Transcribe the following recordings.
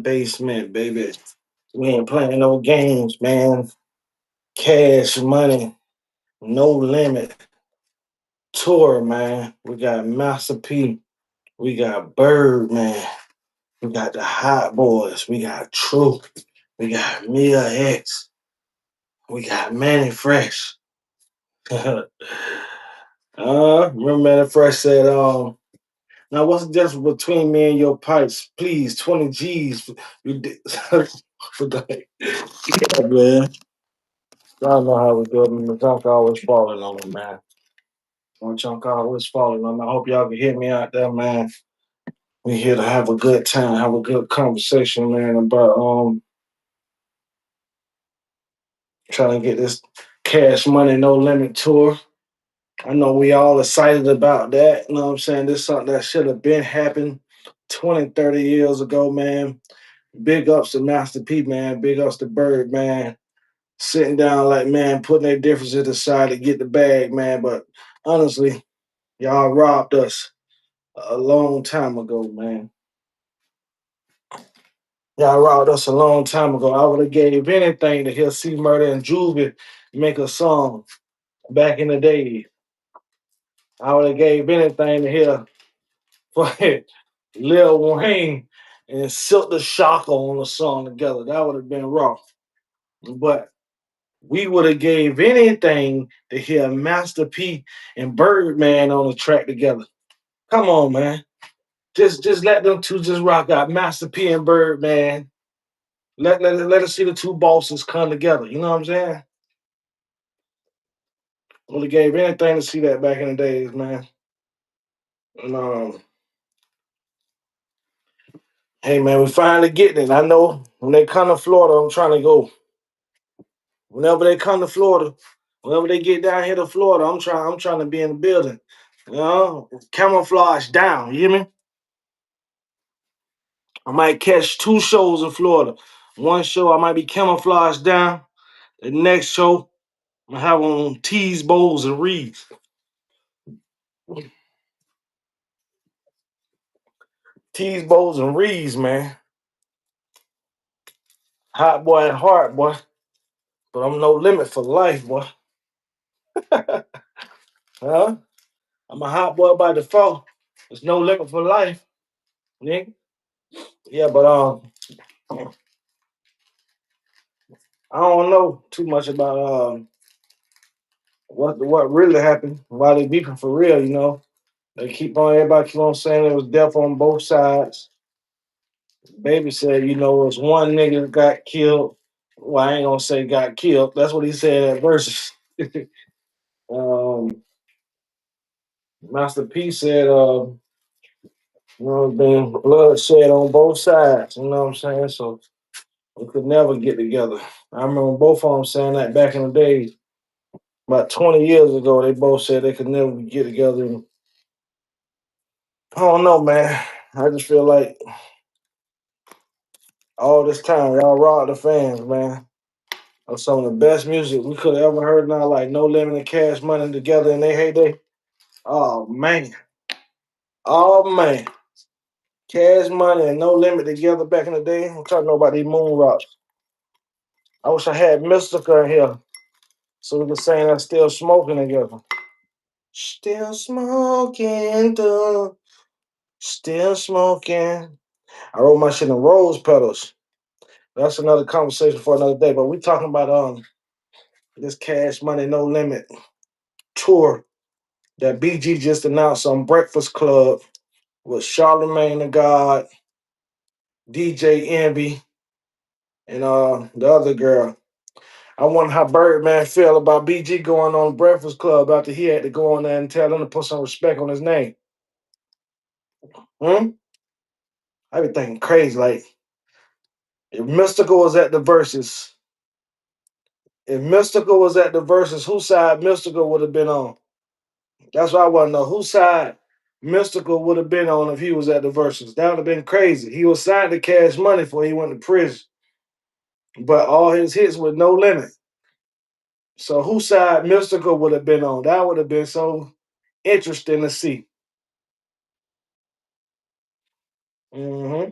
basement, baby. We ain't playing no games, man. Cash money, no limit. Tour, man. We got Master P. We got Birdman. We got the Hot Boys. We got Truth. We got Mia X. We got Manny Fresh. Remember Manny Fresh said, now what's the difference between me and your pipes? Please, 20 G's. You did for that. Yeah, man. Y'all know how we do it. Man. The junk always falling on me, man. One chunk always falling on me. I hope y'all can hear me out there, man. We here to have a good time, have a good conversation, man, about trying to get this cash money no limit tour. I know we all excited about that. You know what I'm saying? This is something that should have been happened 20, 30 years ago, man. Big ups to Master P, man. Big ups to Bird, man. Sitting down like, man, putting their differences aside to get the bag, man. But honestly, y'all robbed us a long time ago, man. Y'all robbed us a long time ago. I would have gave anything to hear C Murder and Juvie make a song back in the day. I would have gave anything to hear for Lil Wayne and Silk the Shocker on a song together. That would have been raw. But we would have gave anything to hear Master P and Birdman on the track together. Come on, man. Just let them two just rock out. Master P and Birdman. Let us see the two bosses come together. You know what I'm saying? Would have gave anything to see that back in the days, man. And, hey, man, we finally getting it. I know when they come to Florida, I'm trying to go. Whenever they come to Florida, whenever they get down here to Florida, I'm trying to be in the building. You know, camouflage down. You hear me? I might catch two shows in Florida. One show I might be camouflaged down. The next show I have on tees, bowls, and reeds. Tees, bowls, and reeds, man. Hot boy at heart, boy. But I'm no limit for life, boy. Huh? I'm a hot boy by default. There's no limit for life, nigga. Yeah, but I don't know too much about what really happened. Why they beefing for real? You know, everybody keep on saying it was death on both sides. Baby said, you know, it was one nigga that got killed. Well, I ain't gonna say got killed. That's what he said at verses. um, Master P said, you know, been bloodshed on both sides. You know what I'm saying? So we could never get together. I remember both of them saying that back in the days. About 20 years ago, they both said they could never get together. And I don't know, man. I just feel like all this time, y'all robbed the fans, man, of some of the best music we could have ever heard now, like No Limit and Cash Money together in their heyday. Oh, man. Oh, man. Cash Money and No Limit together back in the day. I'm trying to know about these moon rocks. I wish I had Mystica in here so we could sing that Still Smoking together. Still smoking, though. Still smoking. I wrote my shit in rose petals. That's another conversation for another day. But we talking about this Cash Money No Limit tour that BG just announced on Breakfast Club with Charlemagne the God, DJ Envy, and the other girl. I wonder how Birdman feel about BG going on Breakfast Club after he had to go on there and tell them to put some respect on his name. Hmm? I be thinking crazy. Like, if Mystical was at the verses, whose side Mystical would have been on? That's what I want to know. Whose side Mystical would have been on if he was at the verses? That would have been crazy. He was signed to Cash Money before he went to prison, but all his hits with No Limit. So whose side Mystical would have been on? That would have been so interesting to see. Hmm.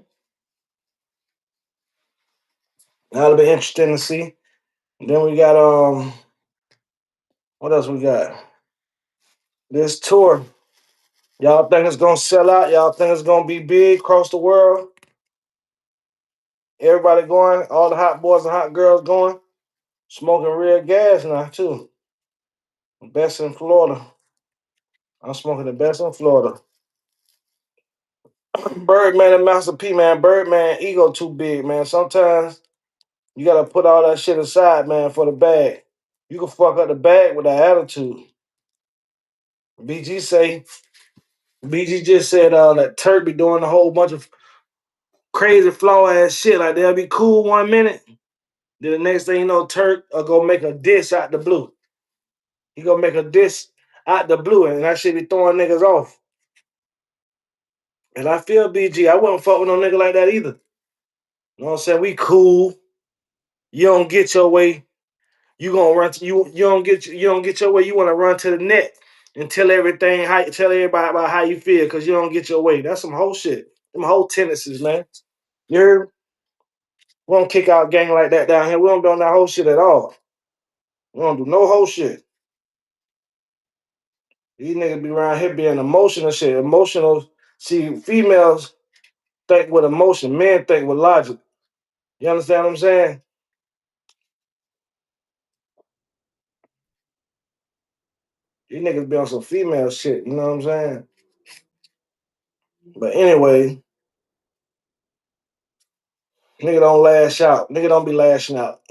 That'll be interesting to see. Then we got what else we got? This tour. Y'all think it's gonna sell out? Y'all think it's gonna be big across the world? Everybody going, all the hot boys and hot girls going, smoking real gas now too. Best in Florida. I'm smoking the best in Florida. Birdman and Master P, man. Birdman ego too big, man. Sometimes you gotta put all that shit aside, man, for the bag. You can fuck up the bag with that attitude. BG say, BG just said that Turk be doing a whole bunch of crazy flaw ass shit. Like they'll be cool 1 minute, then the next thing you know, Turk will go make a diss out the blue. He gonna make a diss out the blue, and that shit be throwing niggas off. And I feel BG. I wouldn't fuck with no nigga like that either. You know what I'm saying? We cool. You don't get your way. You gonna run. You don't get your way. You want to run to the net and tell everything. Tell everybody about how you feel because you don't get your way. That's some whole shit. Them whole tendencies, man. You heard? We don't kick out gang like that down here. We don't do that whole shit at all. We don't do no whole shit. These niggas be around here being emotional shit. Emotional. See, females think with emotion. Men think with logic. You understand what I'm saying? These niggas be on some female shit. You know what I'm saying? But anyway, nigga don't lash out. Nigga don't be lashing out.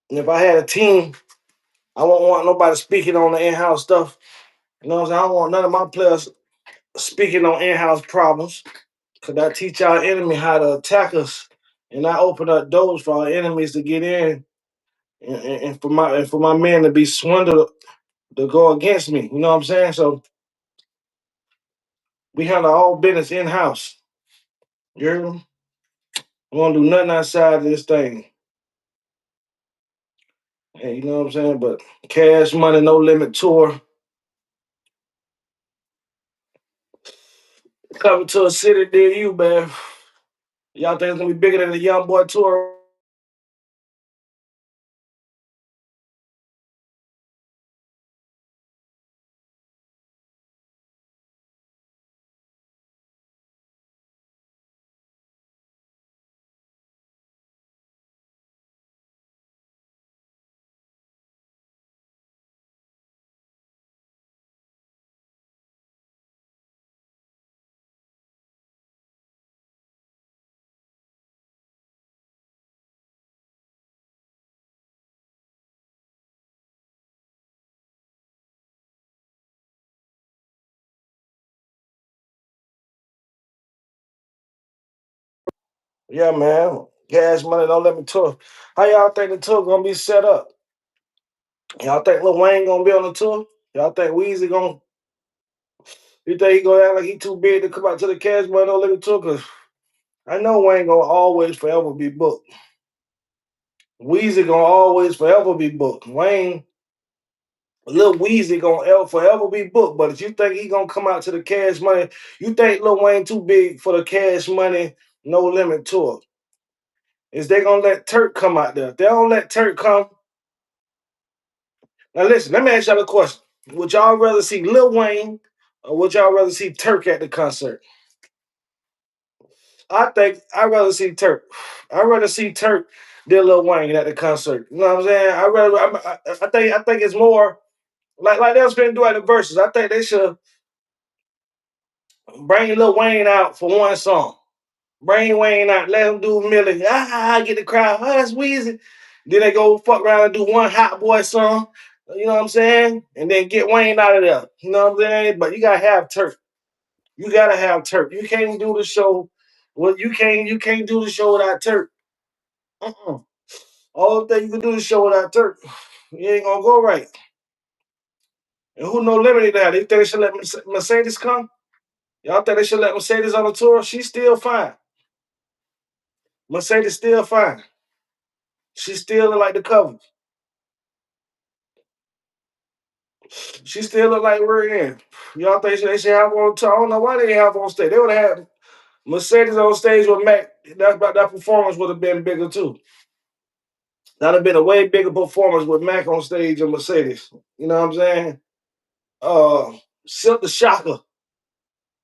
And if I had a team, I won't want nobody speaking on the in-house stuff. You know what I'm saying? I don't want none of my players speaking on in-house problems. Cause I teach our enemy how to attack us. And I open up doors for our enemies to get in and for my men to be swindled to go against me. You know what I'm saying? So we handle all business in-house. You hear me? We won't do nothing outside of this thing. Hey, you know what I'm saying? But Cash Money No Limit Tour coming to a city near you, man. Y'all think it's gonna be bigger than the Young Boy Tour? Yeah, man. Cash Money No Limit Tour. How y'all think the tour gonna be set up? Y'all think Lil Wayne gonna be on the tour? Y'all think Weezy gonna? You think he gonna act like he too big to come out to the Cash Money No Limit Tour? Cause I know Wayne gonna always forever be booked. Weezy gonna always forever be booked. Wayne, Lil Weezy gonna forever be booked. But if you think he gonna come out to the Cash Money, you think Lil Wayne too big for the Cash Money No Limit Tour? Is they gonna let Turk come out there? If they don't let Turk come, now listen, let me ask y'all a question. Would y'all rather see Lil Wayne or would y'all rather see Turk at the concert? I think I'd rather see Turk. I'd rather see Turk than Lil Wayne at the concert. You know what I'm saying? I think it's more like they was finna do at the verses. I think they should bring Lil Wayne out for one song. Bring Wayne out, let him do Millie. Get the crowd. Oh, that's Weezy. Then they go fuck around and do one Hot Boy song. You know what I'm saying? And then get Wayne out of there. You know what I'm saying? But you gotta have Turk. You gotta have Turk. You can't do the show. Well, you can't do the show without Turk. Uh-uh. All the thing you can do the show without Turk. You ain't gonna go right. And who no limit that? They think they should let Mercedes come? Y'all think they should let Mercedes on the tour? She's still fine. Mercedes still fine. She still look like the cover. She still look like we're in. Y'all think they should have on tour? I don't know why they didn't have on stage. They would have had Mercedes on stage with Mac, that performance would have been bigger too. That'd have been a way bigger performance with Mac on stage and Mercedes. You know what I'm saying? Silk the Shocker,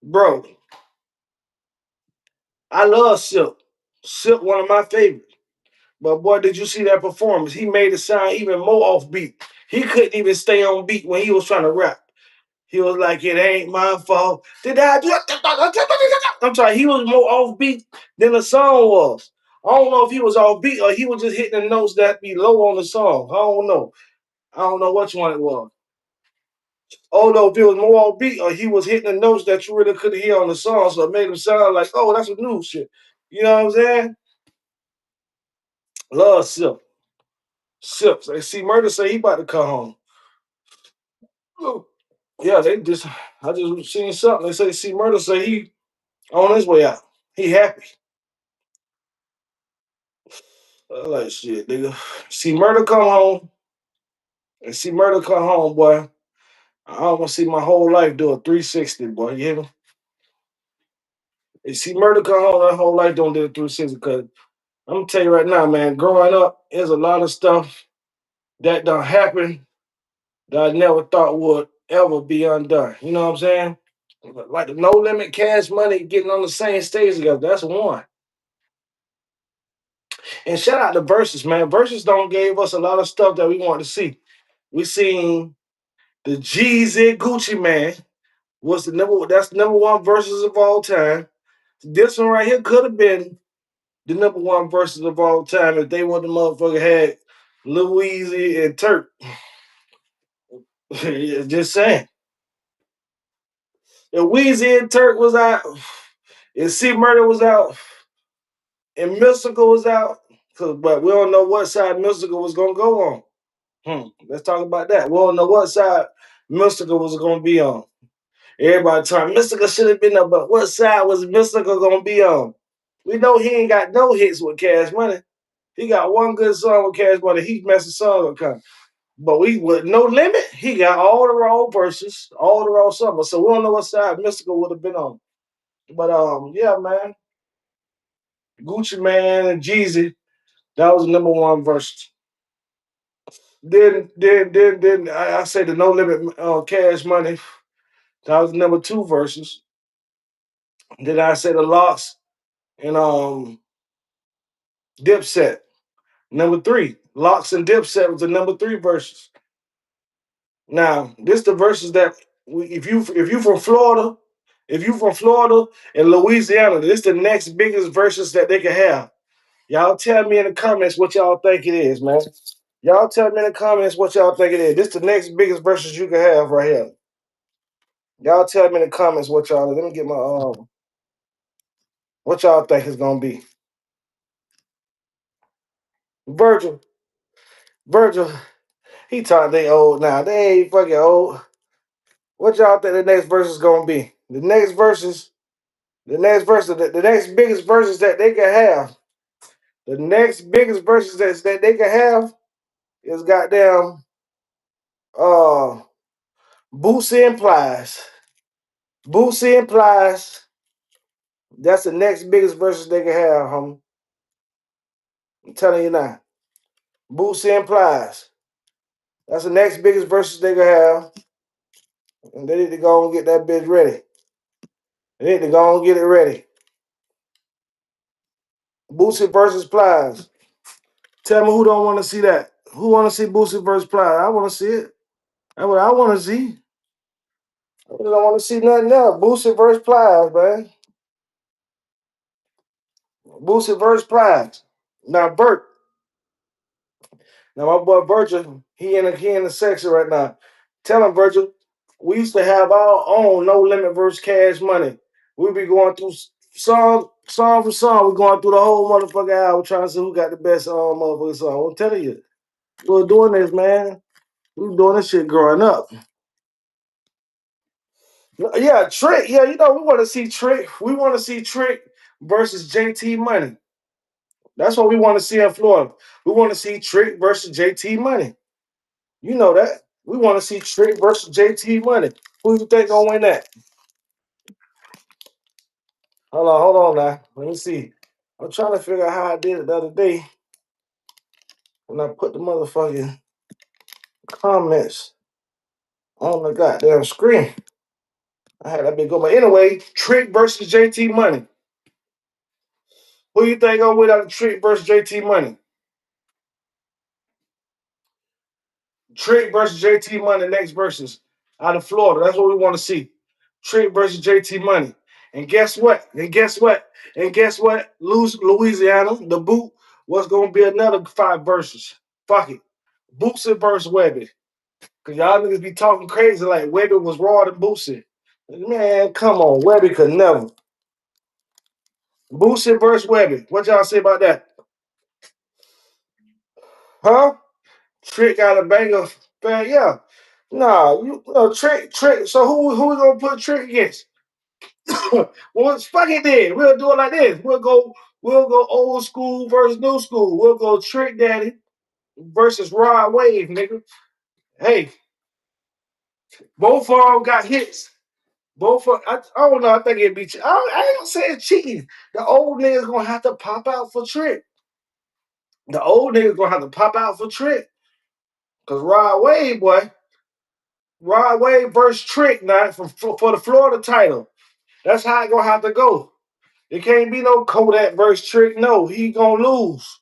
bro. I love Silk. Silk, one of my favorites. But boy, did you see that performance? He made it sound even more offbeat. He couldn't even stay on beat when he was trying to rap. He was like, "It ain't my fault. Did I do it?" I'm sorry. He was more offbeat than the song was. I don't know if he was offbeat or he was just hitting the notes that be low on the song. I don't know. I don't know which one it was. Oh no, if it was more offbeat or he was hitting the notes that you really couldn't hear on the song, so it made him sound like, oh, that's a new shit. You know what I'm saying? Love Silk. Silk. They see Murder say he about to come home. Oh, yeah, they just I just seen something. They say see Murder say he on his way out. He happy. I like shit, nigga. See Murder come home and see Murder come home, boy. I almost see my whole life do a 360, boy. You hear me? And see Murder come home, that whole life don't do a 360 because I'm gonna tell you right now, man, growing up, there's a lot of stuff that done happen that I never thought would ever be undone. You know what I'm saying? Like the No Limit Cash Money getting on the same stage together. That's one. And shout out to Versus, man. Versus don't gave us a lot of stuff that we want to see. We seen the Jeezy Gucci Man was that's the number one verses of all time. This one right here could have been the number one verses of all time if they would the motherfucker had Lil Weezy and Turk. Just saying. If Weezy and Turk was out, and C Murder was out, and Mystical was out, but we don't know what side Mystical was gonna go on. Let's talk about that. We don't know what side Mystical was gonna be on. Everybody talking Mystical should have been up, but what side was Mystical gonna be on? We know he ain't got no hits with Cash Money. He got one good song with Cash Money. He messed the song up. But we with No Limit, he got all the raw verses, all the raw songs. So we don't know what side Mystical would have been on. But yeah, man. Gucci Man and Jeezy, that was the number one verse. Then I say the No Limit Cash Money, that was the number two verses. Then I say the Locks and Dipset. Number three. Locks and Dipset was the number three verses. Now, this the verses that if you from Florida, if you from Florida and Louisiana, this the next biggest verses that they can have. Y'all tell me in the comments what y'all think it is, man. Y'all tell me in the comments what y'all think it is. This the next biggest verses you can have right here. Y'all tell me in the comments what y'all. Let me get my what y'all think it's gonna be. Virgil, Virgil, he talking they old now. They ain't fucking old. What y'all think the next verse is gonna be? The next biggest verses that they can have. The next biggest verses that they can have is goddamn uh Boosie and Plies. Boosie and Plies. That's the next biggest verses they can have, homie. I'm telling you now. Boosie and Plies. That's the next biggest verses they can have. And they need to go and get that bitch ready. They need to go and get it ready. Boosie versus Plies. Tell me who don't want to see that. Who want to see Boosie versus Plies? I want to see it. That's what I want to see. I really don't want to see nothing else. Boosie versus Plies, man. Boosie versus Plies. Now Bert. Now my boy Virgil, he in the section right now. Tell him, Virgil, we used to have our own No Limit versus Cash Money. We be going through song for song. We going through the whole motherfucking album trying to see who got the best motherfucking song. I'm telling you, we were doing this, man. We were doing this shit growing up. Yeah, Trick. Yeah, you know we want to see Trick. We want to see Trick versus JT Money. That's what we want to see in Florida. We want to see Trick versus JT Money. You know that. We want to see Trick versus JT Money. Who you think gonna win that? Hold on now. Let me see. I'm trying to figure out how I did it the other day when I put the motherfucking comments on the goddamn screen. I had that big go. But anyway, Trick versus JT Money. Who you think gonna win out of Trick versus JT Money? Trick versus JT Money next versus out of Florida. That's what we want to see. Trick versus JT Money. And guess what? And guess what? And guess what? Louisiana, the boot was gonna be another 5 verses. Fuck it. Boosie versus Webby. Cause y'all niggas be talking crazy like Webby was raw than Boosie. Man, come on. Webby could never. Boosie versus Webby. What y'all say about that? Huh? Trick got a banger. Man, yeah. Nah, Trick. So who we gonna put Trick against? Well, it's fucking dead. We'll do it like this. We'll go old school versus new school. We'll go Trick Daddy versus Rod Wave, nigga. Hey, both of them got hits. I don't know. I think it'd be. I ain't gonna say it's cheating. The old niggas gonna have to pop out for Trick. The old niggas gonna have to pop out for Trick. Cause Rod Wave versus Trick now for the Florida title. That's how it gonna have to go. It can't be no Kodak versus Trick. No, he gonna lose.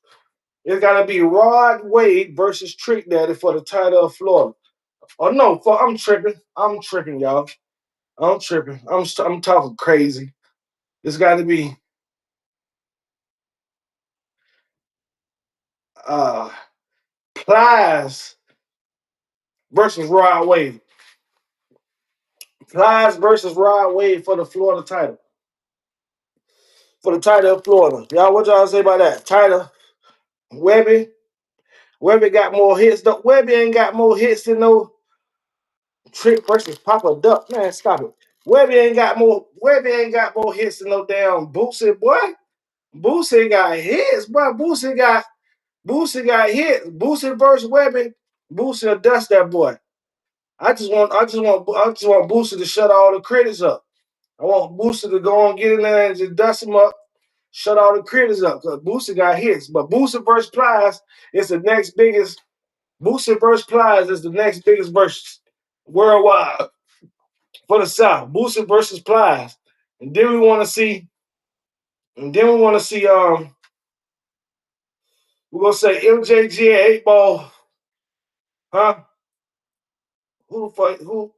It's gotta be Rod Wade versus Trick Daddy for the title of Florida. Oh no, I'm tripping. I'm tripping, y'all. I'm tripping. I'm talking crazy. It's got to be uh Plies versus Rod Wade. Plies versus Rod Wade for the Florida title. For the title of Florida. Y'all, what y'all say about that? Title Webby. Webby got more hits. Webby ain't got more hits than no Trick versus Papa Duck. Man, stop it. Webby ain't got more hits than no damn Boosie, boy. Boosie got hits, boy. Boosie got hits. Boosie versus Webby. Boosie will dust that boy. I just want Boosie to shut all the critics up. I want Boosie to go on, get in there and just dust him up, shut all the critics up. Because Boosie got hits. But Boosie versus Plies is the next biggest. Boosie versus Plies is the next biggest versus worldwide for the South. Boosie versus Plies. And then we want to see, we're gonna say MJG and 8 Ball, huh? Who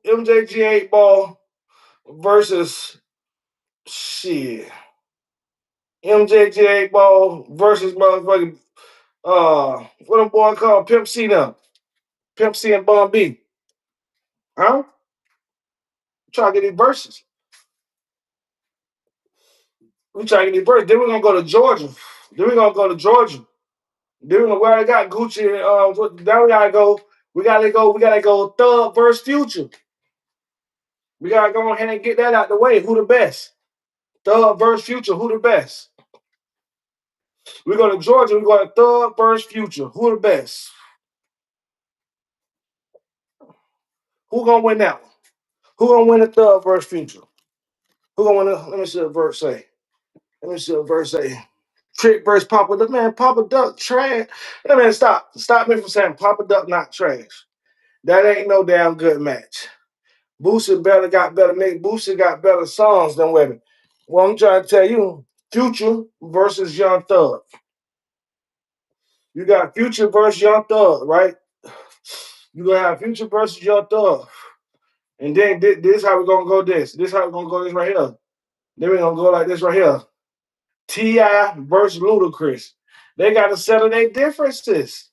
MJG 8 Ball versus shit. MJG 8 Ball versus motherfucking what a boy called Pimp C now. Pimp C and Bun B. Huh? Try to get these verses. We try to get these verses. Then we're gonna go to Georgia. We already got Gucci and now we gotta go Thug versus Future. We gotta go ahead and get that out the way. Who the best? Thug versus Future, who the best? We go to Georgia, we go to Thug versus Future. Who the best? Who gonna win that one? Who gonna win the Thug versus Future? Who gonna win the, let me see what verse say. Let me see what verse say. Trick versus Papa Duck. Man, Papa Duck trash. Hey, man, stop. Stop me from saying Papa Duck not trash. That ain't no damn good match. Boosie got better songs than women. Well, I'm trying to tell you, Future versus Young Thug. You got Future versus Young Thug, right? You gonna have Future versus Young Thug. And then this how we gonna go this. This how we gonna go this right here. Then we gonna go like this right here. T.I. versus Ludacris. They got to settle their differences.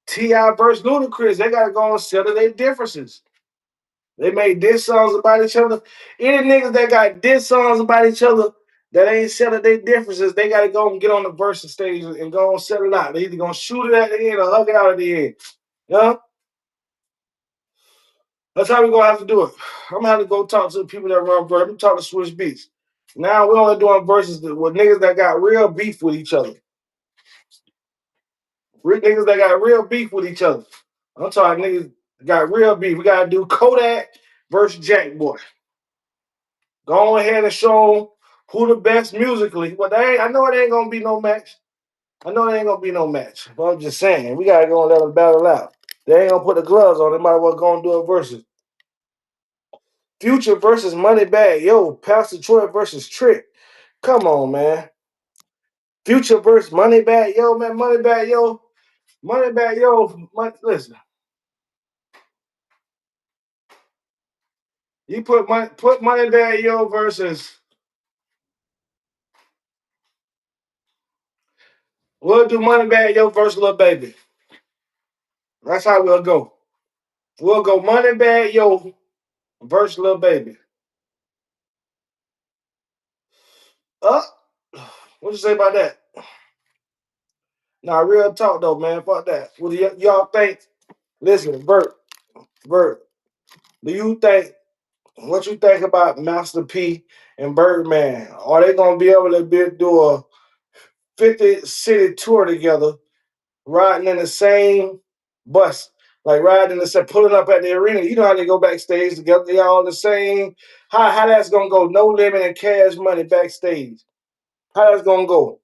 T.I. versus Ludacris. They got to go and settle their differences. They made diss songs about each other. Any niggas that got diss songs about each other that ain't settled their differences, they got to go and get on the versus stage and go and settle it out. They either going to shoot it at the end or hug it out at the end. You know? That's how we gonna have to do it. I'm gonna have to go talk to the people that run verse. I'm talk to Swiss Beats. Now we're only doing verses with niggas that got real beef with each other. Niggas that got real beef with each other. I'm talking niggas that got real beef. We gotta do Kodak versus Jack Boy. Go ahead and show them who the best musically. But they ain't, I know it ain't gonna be no match. I know it ain't gonna be no match. But I'm just saying, we gotta go and let them battle out. They ain't gonna put the gloves on. They might as well go and do a versus. Future versus Moneybag Yo. Pastor Troy versus Trick. Come on, man. Future versus Moneybag Yo, man. Moneybag Yo. Moneybag Yo. Listen. You put Moneybag Yo versus. We'll do Moneybag Yo versus Lil Baby. That's how we'll go. We'll go Moneybag Yo versus Lil Baby. Uh, what you say about that? Nah, real talk though, man. Fuck that. What do y'all think? Listen, Bert, do you think what you think about Master P and Birdman? Are they gonna be able to do a 50 city tour together, riding in the same bus? Like riding in the same, pulling up at the arena. You know how they go backstage together, they all the same. How that's gonna go? No Limit and Cash Money backstage. How that's gonna go?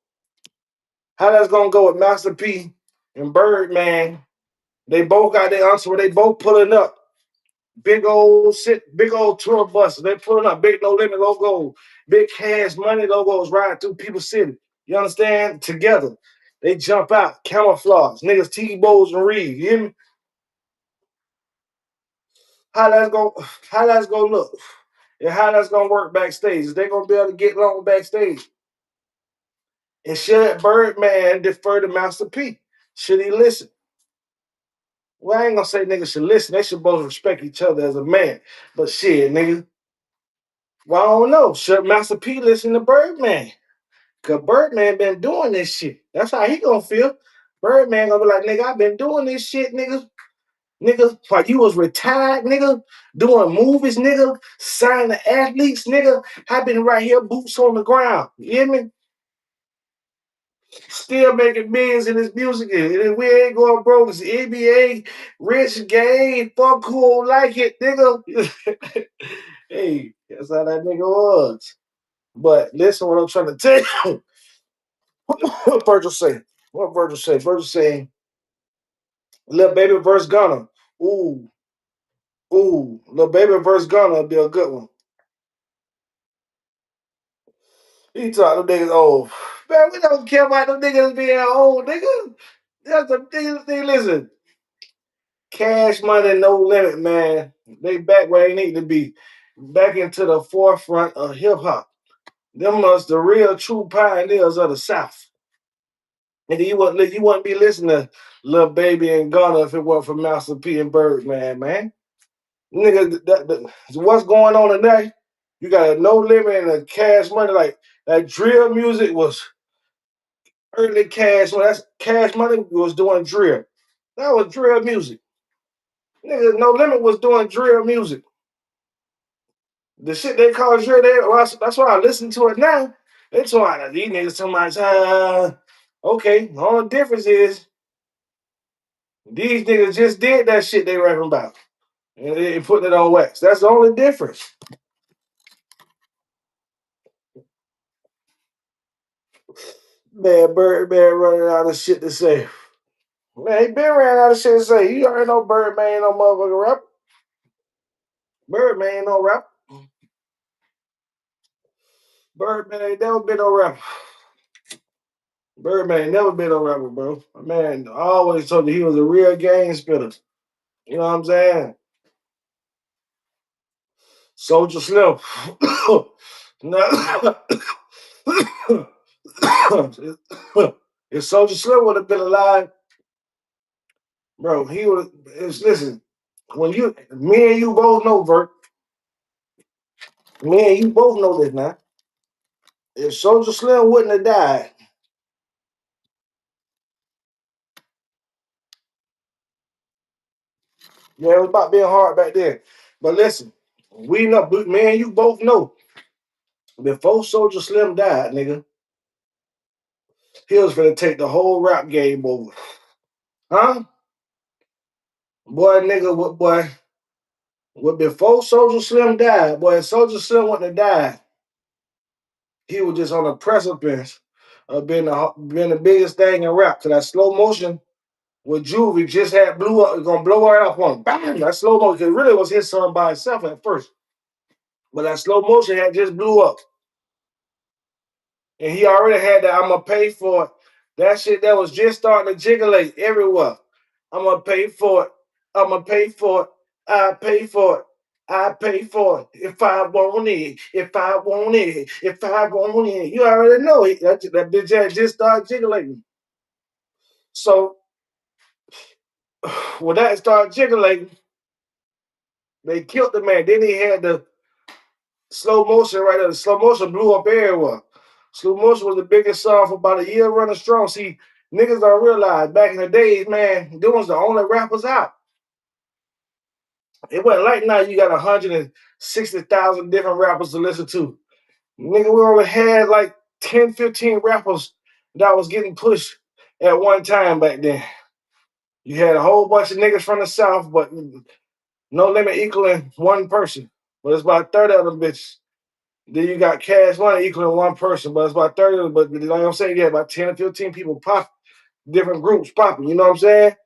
How that's gonna go with Master P and Birdman? They both got their answer where they both pulling up. Big old tour buses. They pulling up big No Limit logo, big Cash Money logos riding through People's City. You understand? Together. They jump out, camouflage, niggas T-Bows and Reeves. You hear me? How that's gonna how that's gonna look? And how that's gonna work backstage? Is they gonna be able to get along backstage? And should Birdman defer to Master P? Should he listen? Well, I ain't gonna say niggas should listen. They should both respect each other as a man. But shit, nigga. Well, I don't know. Should Master P listen to Birdman? Cause Birdman been doing this shit. That's how he gonna feel. Birdman gonna be like, nigga, I've been doing this shit, nigga. Nigga, while you was retired, nigga, doing movies, nigga, signing athletes, nigga. I've been right here, boots on the ground. You hear me? Still making millions in this music, and we ain't going broke. It's NBA, rich, gay, fuck who don't like it, nigga. Hey, that's how that nigga was. But listen, what I'm trying to tell you. What Virgil say? What Virgil say? Virgil saying, "Little Baby versus Gunna." Ooh, Little Baby versus Gunna will be a good one. He talk them niggas old. Man, we don't care about them niggas being old, nigga. That's the niggas. Listen, Cash Money, No Limit, man. They back where they need to be. Back into the forefront of hip hop. Them was the real true pioneers of the South. And you wouldn't be listening to Lil Baby and Gunna if it weren't for Master P and Birdman, man. Nigga, what's going on today? You got a No Limit and a Cash Money. Like that drill music was early Cash Money. That's Cash Money was doing drill. That was drill music. Nigga, No Limit was doing drill music. The shit they call drill, that's why I listen to it now. They talking these niggas so much. Okay, the only difference is these niggas just did that shit they rapping about. And they putting it on wax. That's the only difference. Man, Birdman running out of shit to say. Man, he been ran out of shit to say. You already know Birdman ain't no motherfucking rapper. Birdman ain't no rapper. Birdman ain't never been no rapper. Birdman ain't never been no rapper, bro. Man, I always told you he was a real game spitter. You know what I'm saying? Soldier Slim. Now, if Soldier Slim would have been alive, bro, he would. Listen, when me and you both know, Vert. Me and you both know this now. If Soldier Slim wouldn't have died, yeah, it was about being hard back then. But listen, we know, me and you both know, before Soldier Slim died, nigga, he was gonna take the whole rap game over. Huh? Boy, nigga, what boy? Well, before Soldier Slim died, boy, if Soldier Slim wouldn't have died, he was just on the precipice of being the biggest thing in rap. Cause that slow motion with Juvie just had blew up, gonna blow her up on bam. That slow motion, cause it really was his song by itself at first. But that slow motion had just blew up. And he already had that I'm gonna pay for it. That shit that was just starting to jigglate everywhere. I'm gonna pay for it. I'm gonna pay for it. I pay for it. I pay for it if I want it. If I want it. If I want it. You already know it. That bitch had just started jiggling. So when that started jiggling, they killed the man. Then he had the slow motion right there. The slow motion blew up everywhere. Slow motion was the biggest song for about a year running strong. See, niggas don't realize back in the days, man, they was the only rappers out. It wasn't like now you got 160,000 different rappers to listen to. Nigga, we only had like 10, 15 rappers that was getting pushed at one time back then. You had a whole bunch of niggas from the South, but no limit equaling one person. But it's about 30 of them bitches. Then you got Cash Money equaling one person, but it's about 30 of them. But like I'm saying, yeah, about 10 or 15 people pop, different groups popping. You know what I'm saying?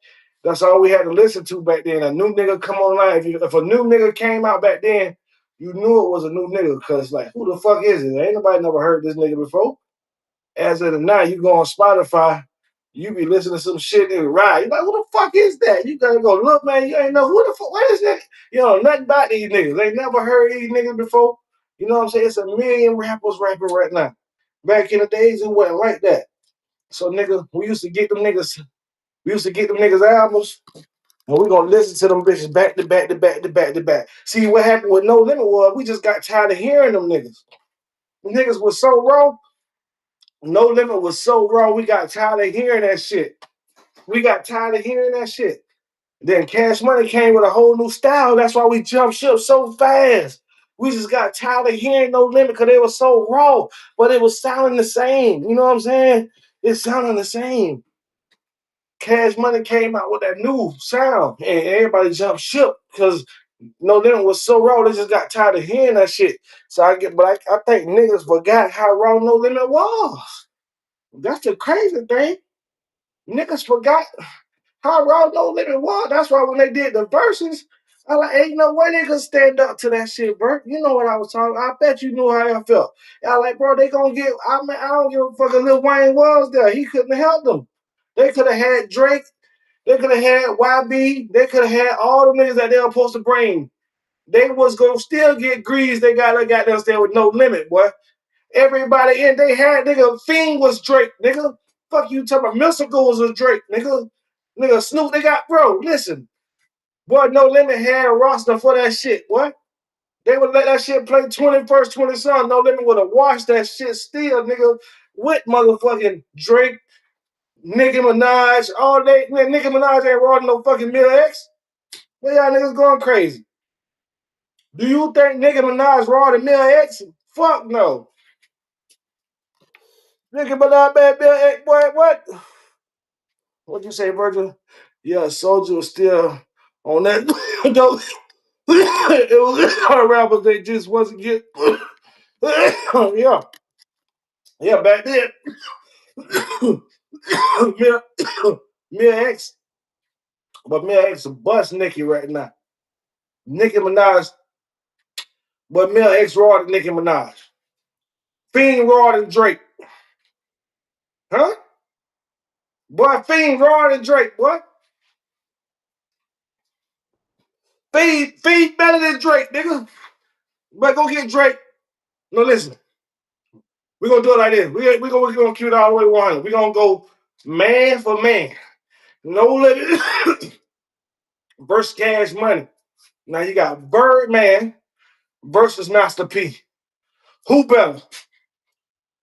That's all we had to listen to back then. A new nigga come online. If a new nigga came out back then, you knew it was a new nigga because, like, who the fuck is it? Ain't nobody never heard this nigga before. As of now, you go on Spotify, you be listening to some shit and ride. You're like, who the fuck is that? You gotta go look, man. You ain't know who the fuck. What is that? You know nothing about these niggas. They never heard these niggas before. You know what I'm saying? It's a million rappers rapping right now. Back in the days, it wasn't like that. So, nigga, we used to get them niggas. We used to get them niggas albums. And we're gonna listen to them bitches back to back to back to back to back. See what happened with No Limit was we just got tired of hearing them niggas. The niggas was so raw. No Limit was so raw. We got tired of hearing that shit. We got tired of hearing that shit. Then Cash Money came with a whole new style. That's why we jumped ship so fast. We just got tired of hearing No Limit because they were so raw, but it was sounding the same. You know what I'm saying? It's sounding the same. Cash Money came out with that new sound, and everybody jumped ship because No Limit was so raw. They just got tired of hearing that shit. So I think niggas forgot how raw No Limit was. That's the crazy thing. Niggas forgot how raw No Limit was. That's why when they did the verses, I like, ain't no way they could stand up to that shit, bro. You know what I was talking. I bet you knew how I felt. I like, bro, they gonna get. I mean, I don't give a fuck if Lil Wayne was there. He couldn't help them. They could have had Drake. They could have had YB. They could have had all the niggas that they were supposed to bring. They was gonna still get greased. They got them stay with No Limit, boy. Everybody in they had nigga Fiend was Drake, nigga. Fuck you talking about Mystical was a Drake, nigga. Nigga Snoop, they got bro. Listen, boy, No Limit had a roster for that shit, boy. They would let that shit play 21st, 20 son. No Limit would have watched that shit still, nigga, with motherfucking Drake, Nicki Minaj, all day. Man, Nicki Minaj ain't rolling no fucking Mill X. Well, y'all niggas going crazy. Do you think Nicki Minaj raw the Mill X? Fuck no. Nicki Minaj, man, Mill X, boy, what? What'd you say, Virgil? Yeah, Soldier was still on that. It was our rappers, they just wasn't get. Yeah. Yeah, back then. Mill, Mill X. But Mill X a bust Nicki right now. Nicki Minaj, but Mill X raw than Nicki Minaj. Fiend raw than Drake. Huh? Boy, Fiend raw than Drake, boy. Fiend better than Drake, nigga. But go get Drake. No, listen. We're gonna do it like this. We're gonna keep it all the way 100. We're gonna go man for man. No Limit versus Cash Money. Now you got Birdman versus Master P. Who better?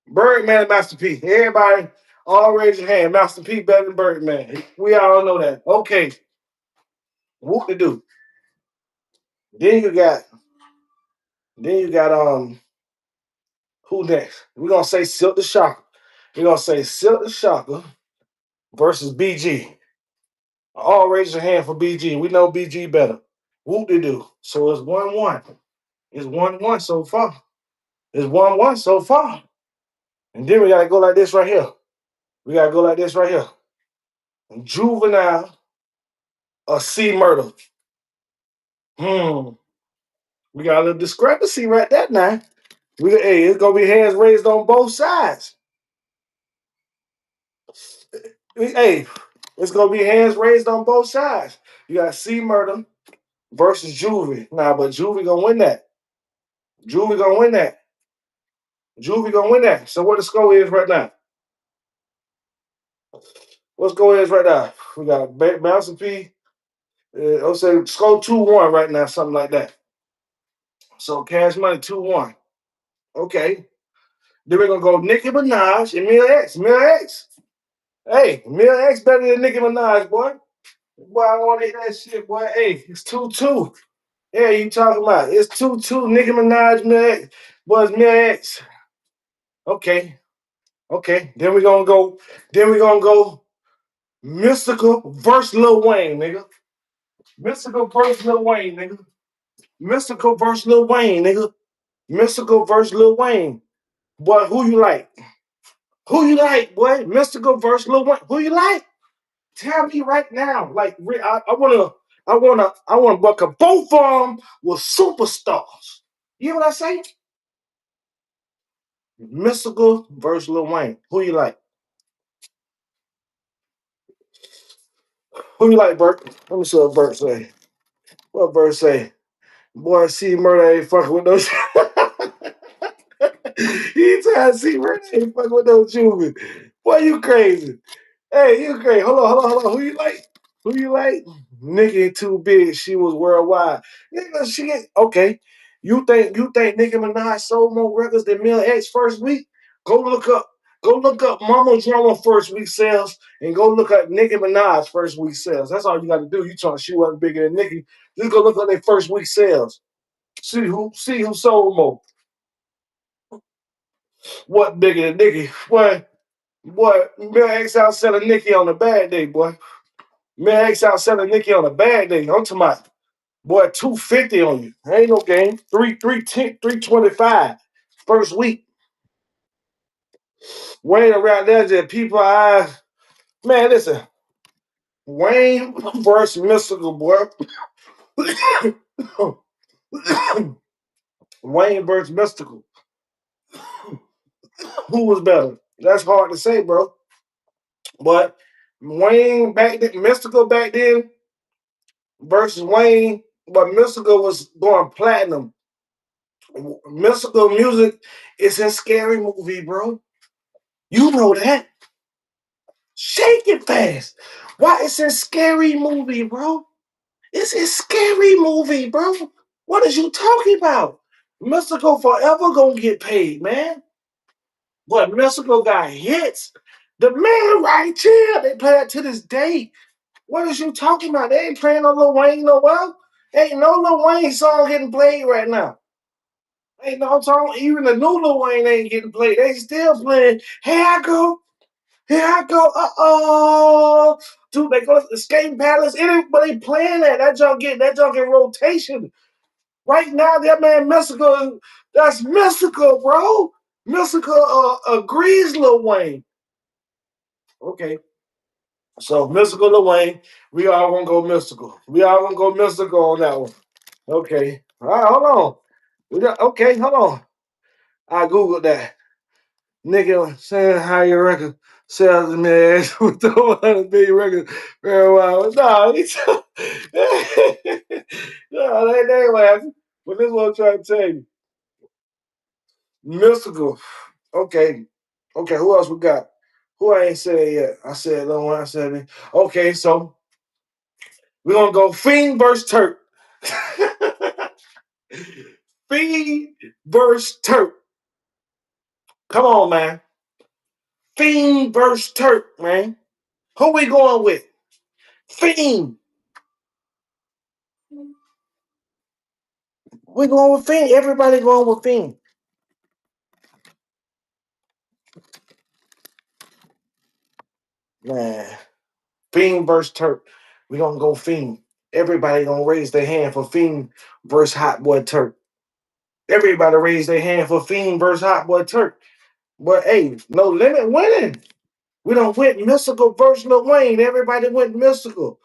Birdman and Master P. Everybody all raise your hand. Master P better than Birdman. We all know that. Okay. Whoop de do. Then you got who next? We're gonna say Silk the Shocker. We're gonna say Silk the Shocker versus BG. All raise your hand for BG. We know BG better. Whoop de do. So it's 1-1. It's 1-1 so far. It's 1-1 so far. And then we gotta go like this right here. We gotta go like this right here. Juvenile or C murder. Hmm. We got a little discrepancy right there now. Hey, it's gonna be hands raised on both sides. Hey, it's gonna be hands raised on both sides. You got C murder versus Juvie. Nah, but Juvie gonna win that. Juvie gonna win that. Juvie gonna win that. So what the score is right now? What score is right now? We got Master P. I'll say score 2-1 right now, something like that. So Cash Money 2-1. Okay. Then we're gonna go Nicki Minaj and Mil X. Mil X. Hey, Mil X better than Nicki Minaj, boy. Boy, I want to hear that shit, boy. Hey, it's 2-2. Yeah, you talking about it's 2-2. Nicki Minaj, Mil X. Was Mil X. Okay. Okay. Then we're gonna go. Then we're gonna go Mystical versus Lil Wayne, nigga. Mystical versus Lil Wayne, nigga. Mystical versus Lil Wayne, nigga. Mystical versus Lil Wayne. Boy, who you like? Who you like, boy? Mystical versus Lil Wayne. Who you like? Tell me right now. Like, I wanna book a both of them with superstars. You know what I say? Mystical versus Lil Wayne. Who you like? Who you like, Bert? Let me see what Bert say. What Bert say? Boy, see murder ain't fucking with those. He trying to see murder ain't fucking with those children. Boy, you crazy. Hey, you crazy. Hold on. Who you like? Who you like? Nicki too big. She was worldwide. Nigga, she ain't okay. You think Nicki Minaj sold more records than Mil X first week? Go look up Mama Drama first week sales and go look up Nicki Minaj first week sales. That's all you got to do. You talking she wasn't bigger than Nicki. Just go look up their first week sales. See who sold more. What bigger than Nicki? Boy, Mil X out selling Nicki on a bad day, boy. Mil X out selling Nicki on a bad day. I'm talking about, boy, 250 on you. Ain't no game. 325 first week. Wayne around there just people eyes. Man, listen. Wayne versus Mystical, boy. Wayne versus Mystical. Who was better? That's hard to say, bro. But Wayne back then, Mystical back then versus Wayne, but Mystical was going platinum. Mystical music is in Scary Movie, bro. You know that. Shake it fast. Why it's in Scary Movie, bro? It's a Scary Movie, bro. What is you talking about? Mystical forever gonna get paid, man. But Mystical got hits. The man right here, they play that to this day. What is you talking about? They ain't playing no Lil Wayne no well. Ain't no Lil Wayne song getting played right now. Ain't no song, even the new Lil Wayne ain't getting played. They still playing. Here I go. Here I go. Uh-oh. Dude, they go to the skating palace. But they playing that. That junk get rotation. Right now, that man Mystical, that's Mystical, bro. Mystical agrees Lil Wayne. Okay. So Mystical Lil Wayne, we all gonna go Mystical. We all gonna go Mystical on that one. Okay. All right, hold on. Okay, hold on. I Googled that. Nigga saying how your record sales in their ass with the 100 billion record very well. No, he's no, they ain't laughing. But this is what I'm trying to tell you. Mystical. Okay. Okay, who else we got? Who I ain't said yet? I said no one, I said it. Okay, so we're gonna go Fiend versus Turk. Fiend versus Turk. Come on, man. Fiend versus Turk, man. Who we going with? Fiend. We going with Fiend. Everybody going with Fiend. Man. Fiend versus Turk. We gonna go Fiend. Everybody gonna raise their hand for Fiend versus Hot Boy Turk. Everybody raise their hand for Fiend versus Hot Boy Turk. But hey, No Limit winning. We don't went Mystical versus Lil Wayne. Everybody went Mystical.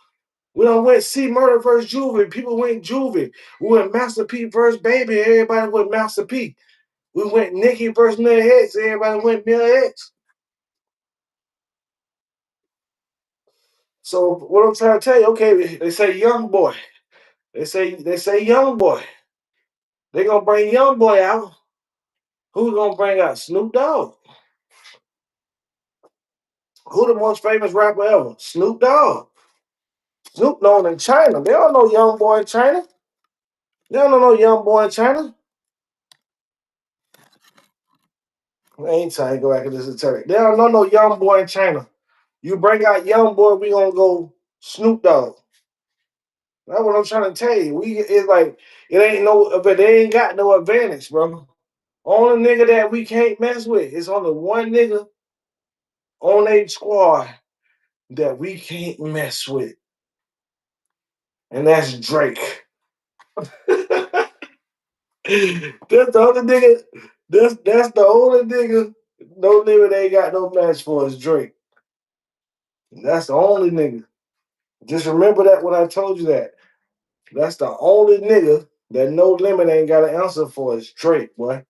We don't went C Murder versus Juvenile. People went Juvenile. We went Master P versus Baby. Everybody went Master P. We went Nicki versus Mil X. Everybody went Mil X. So what I'm trying to tell you, okay, they say young boy. They say young boy. They gonna bring young boy out. Who's gonna bring out Snoop Dogg? Who the most famous rapper ever? Snoop Dogg. Snoop known in China. They don't know young boy in China. They don't know no young boy in China. Anytime you go back to this Turk. They don't know no young boy in China. You bring out young boy, we gonna go Snoop Dogg. That's what I'm trying to tell you. It's like it ain't no, but they ain't got no advantage, bro. Only nigga that we can't mess with is only one nigga on a squad that we can't mess with, and that's Drake. That's the only nigga. That's the only nigga. No nigga they ain't got no match for is Drake. That's the only nigga. Just remember that when I told you that. That's the only nigga that No Limit ain't got an answer for is Drake, boy.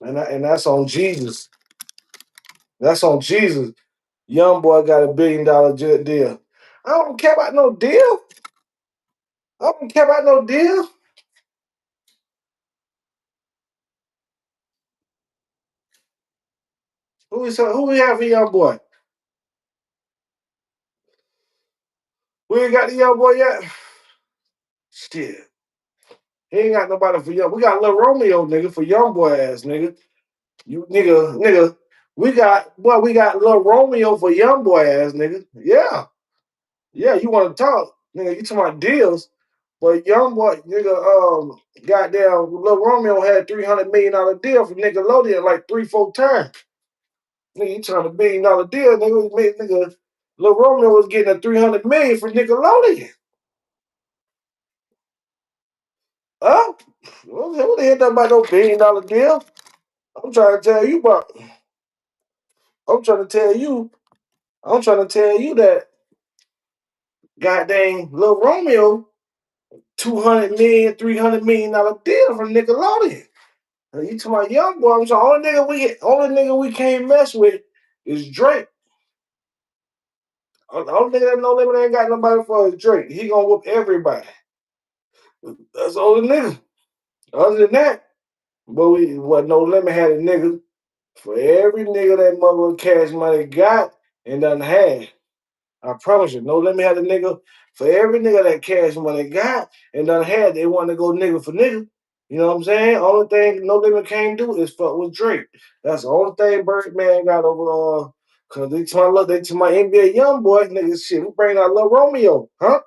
And that's on Jesus. That's on Jesus. Young boy got $1 billion deal. I don't care about no deal. I don't care about no deal. Who we have for young boy? We ain't got the young boy yet. Shit. He ain't got nobody for young. We got Lil Romeo, nigga, for young boy ass, nigga. You nigga. We got Lil Romeo for young boy ass, nigga. Yeah. Yeah, you want to talk. Nigga, you talking about deals. But young boy, nigga, goddamn Lil Romeo had $300 million deal for Nickelodeon like 3-4 times. Nigga, you talking $1 billion deal, nigga, Lil Romeo was getting a 300 million for Nickelodeon. Huh? What the hell about no $1 billion deal? I'm trying to tell you about. I'm trying to tell you. I'm trying to tell you that goddamn Lil Romeo 200 million, $300 million deal from Nickelodeon. Now, you to my young boy, I'm saying only nigga we can't mess with is Drake. The only nigga that No Limit ain't got nobody for is Drake. He gonna whoop everybody. That's the only nigga. Other than that, but what No Limit had a nigga for every nigga that mother Cash Money got and done had. I promise you, No Limit had a nigga for every nigga that Cash Money got and done had. They want to go nigga for nigga. You know what I'm saying? Only thing No Limit can't do is fuck with Drake. That's the only thing Birdman got over cause they to my NBA young boy, nigga shit. We bringing out Lil Romeo, huh?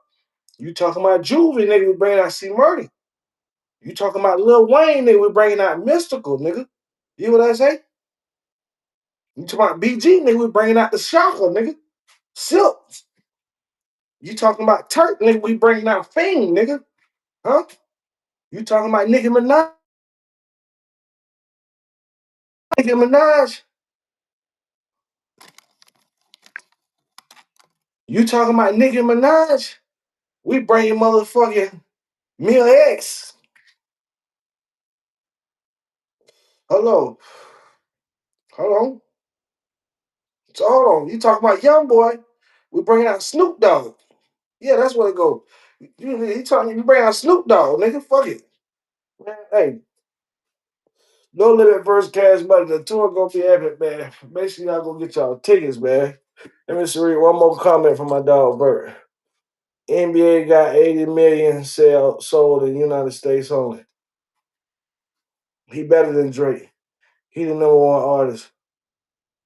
You talking about Juvie, nigga, we bringing out C Murdy. You talking about Lil Wayne, nigga, we bringing out Mystical, nigga. You know what I say? You talking about BG, nigga, we bringing out the Shocker, nigga. Silk. You talking about Turk, nigga, we bringing out Fame, nigga. Huh? You talking about Nicki Minaj. You talking about Nicki Minaj? We bringing motherfucking Mil X. Hello. Hold on. So hold on. You talking about Young Boy? We bringing out Snoop Dogg. Yeah, that's what it go. You bring out Snoop Dogg, nigga. Fuck it. Man, hey, no limit versus Cash Money. The tour gonna be epic, man. Make sure y'all go get y'all tickets, man. Let me read one more comment from my dog Bert. NBA got 80 million sold in the United States only. He better than Drake. He the #1 artist.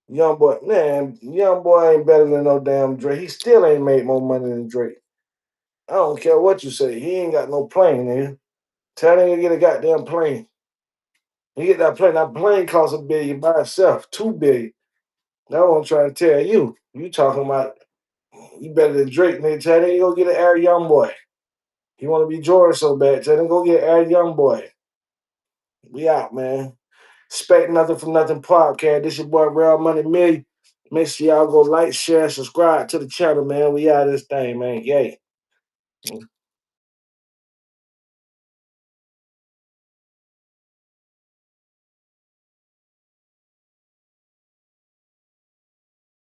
Young boy, man, young boy ain't better than no damn Drake. He still ain't made more money than Drake. I don't care what you say. He ain't got no plane, nigga. Tell him to get a goddamn plane. He get that plane. That plane costs $1 billion by itself, $2 billion. That's what I'm trying to tell you. You talking about you better than Drake, nigga. Tell him you go get an Air Young Boy. He want to be Jordan so bad. Tell him go get Air Young Boy. We out, man. Expect nothing from nothing podcast. This your boy Rell Money Million. Make sure y'all go like, share, subscribe to the channel, man. We out of this thing, man. Yay.